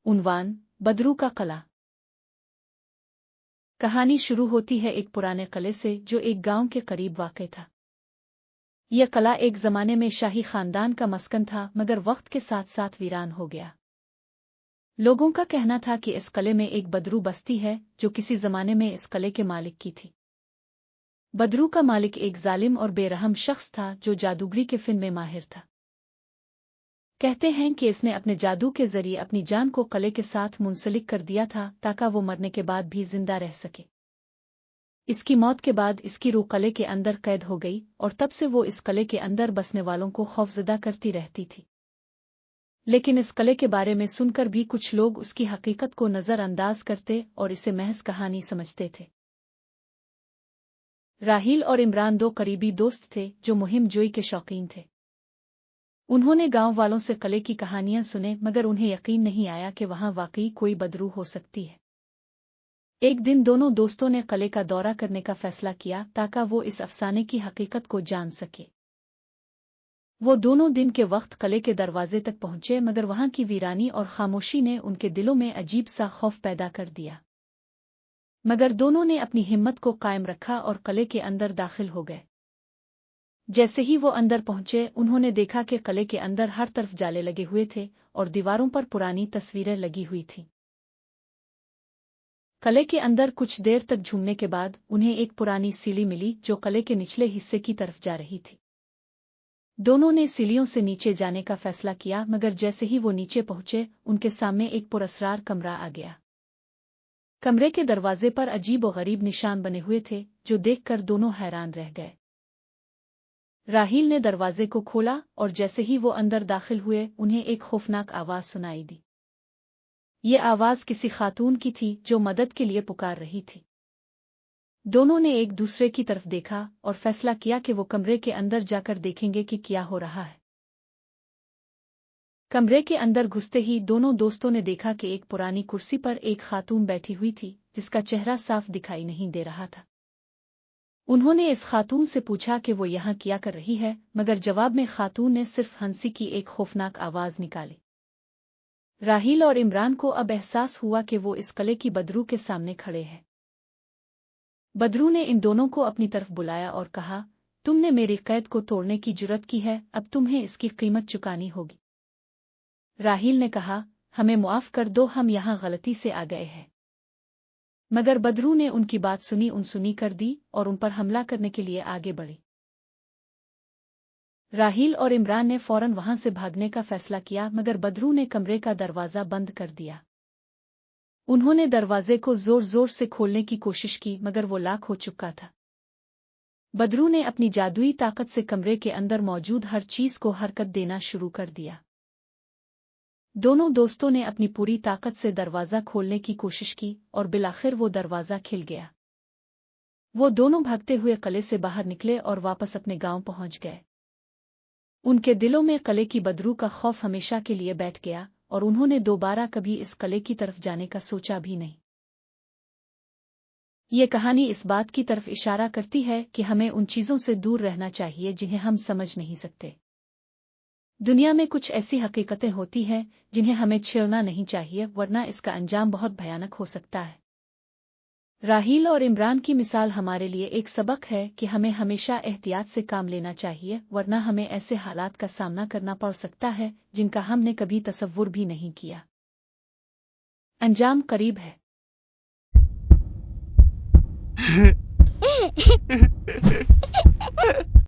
उन्वान बदरू का कला। कहानी शुरू होती है एक पुराने किले से जो एक गांव के करीब वाक़ था। यह किला एक जमाने में शाही खानदान का मस्कन था, मगर वक्त के साथ साथ वीरान हो गया। लोगों का कहना था कि इस किले में एक बदरू बस्ती है जो किसी जमाने में इस किले के मालिक की थी। बदरू का मालिक एक जालिम और बेरहम शख्स था जो जादूगरी के फिन में माहिर था। कहते हैं कि इसने अपने जादू के जरिए अपनी जान को किले के साथ मुंसलिक कर दिया था ताकि वो मरने के बाद भी जिंदा रह सके। इसकी मौत के बाद इसकी रूह किले के अंदर कैद हो गई और तब से वो इस किले के अंदर बसने वालों को खौफजदा करती रहती थी। लेकिन इस किले के बारे में सुनकर भी कुछ लोग उसकी हकीकत को नजरअंदाज करते और इसे महज कहानी समझते थे। राहील और इमरान दो करीबी दोस्त थे जो मुहिम जोई के शौकीन थे। उन्होंने गांव वालों से किले की कहानियां सुने, मगर उन्हें यकीन नहीं आया कि वहां वाकई कोई बदरू हो सकती है। एक दिन दोनों दोस्तों ने किले का दौरा करने का फैसला किया ताकि वो इस अफसाने की हकीकत को जान सके। वो दोनों दिन के वक्त किले के दरवाजे तक पहुंचे, मगर वहां की वीरानी और खामोशी ने उनके दिलों में अजीब सा खौफ पैदा कर दिया। मगर दोनों ने अपनी हिम्मत को कायम रखा और किले के अंदर दाखिल हो गए। जैसे ही वो अंदर पहुंचे, उन्होंने देखा कि किले के अंदर हर तरफ जाले लगे हुए थे और दीवारों पर पुरानी तस्वीरें लगी हुई थीं। किले के अंदर कुछ देर तक झूमने के बाद उन्हें एक पुरानी सीढ़ी मिली जो किले के निचले हिस्से की तरफ जा रही थी। दोनों ने सीढ़ियों से नीचे जाने का फैसला किया, मगर जैसे ही वो नीचे पहुंचे, उनके सामने एक पुरअसरार कमरा आ गया। कमरे के दरवाजे पर अजीब और गरीब निशान बने हुए थे जो देखकर दोनों हैरान रह गए। राहील ने दरवाजे को खोला और जैसे ही वो अंदर दाखिल हुए, उन्हें एक खौफनाक आवाज सुनाई दी। ये आवाज किसी खातून की थी जो मदद के लिए पुकार रही थी। दोनों ने एक दूसरे की तरफ देखा और फैसला किया कि वो कमरे के अंदर जाकर देखेंगे कि क्या हो रहा है। कमरे के अंदर घुसते ही दोनों दोस्तों ने देखा कि एक पुरानी कुर्सी पर एक खातून बैठी हुई थी जिसका चेहरा साफ दिखाई नहीं दे रहा था। उन्होंने इस खातून से पूछा कि वो यहाँ क्या कर रही है, मगर जवाब में खातून ने सिर्फ हंसी की एक खौफनाक आवाज निकाली। राहील और इमरान को अब एहसास हुआ कि वो इस किले की बदरू के सामने खड़े हैं। बदरू ने इन दोनों को अपनी तरफ बुलाया और कहा, तुमने मेरी कैद को तोड़ने की जुर्रत की है, अब तुम्हें इसकी कीमत चुकानी होगी। राहील ने कहा, हमें मुआफ कर दो, हम यहाँ गलती से आ गए हैं। मगर बदरू ने उनकी बात सुनी अनसुनी कर दी और उन पर हमला करने के लिए आगे बढ़ी। राहील और इमरान ने फौरन वहां से भागने का फैसला किया, मगर बदरू ने कमरे का दरवाजा बंद कर दिया। उन्होंने दरवाजे को जोर जोर से खोलने की कोशिश की, मगर वो लॉक हो चुका था। बदरू ने अपनी जादुई ताकत से कमरे के अंदर मौजूद हर चीज को हरकत देना शुरू कर दिया। दोनों दोस्तों ने अपनी पूरी ताकत से दरवाजा खोलने की कोशिश की और बिलाखिर वो दरवाजा खिल गया। वो दोनों भागते हुए किले से बाहर निकले और वापस अपने गांव पहुंच गए। उनके दिलों में किले की बदरू का खौफ हमेशा के लिए बैठ गया और उन्होंने दोबारा कभी इस किले की तरफ जाने का सोचा भी नहीं। ये कहानी इस बात की तरफ इशारा करती है कि हमें उन चीजों से दूर रहना चाहिए जिन्हें हम समझ नहीं सकते। दुनिया में कुछ ऐसी हकीकतें होती हैं जिन्हें हमें छेड़ना नहीं चाहिए, वरना इसका अंजाम बहुत भयानक हो सकता है। राहील और इमरान की मिसाल हमारे लिए एक सबक है कि हमें हमेशा एहतियात से काम लेना चाहिए, वरना हमें ऐसे हालात का सामना करना पड़ सकता है जिनका हमने कभी तसव्वुर भी नहीं किया। अंजाम करीब है।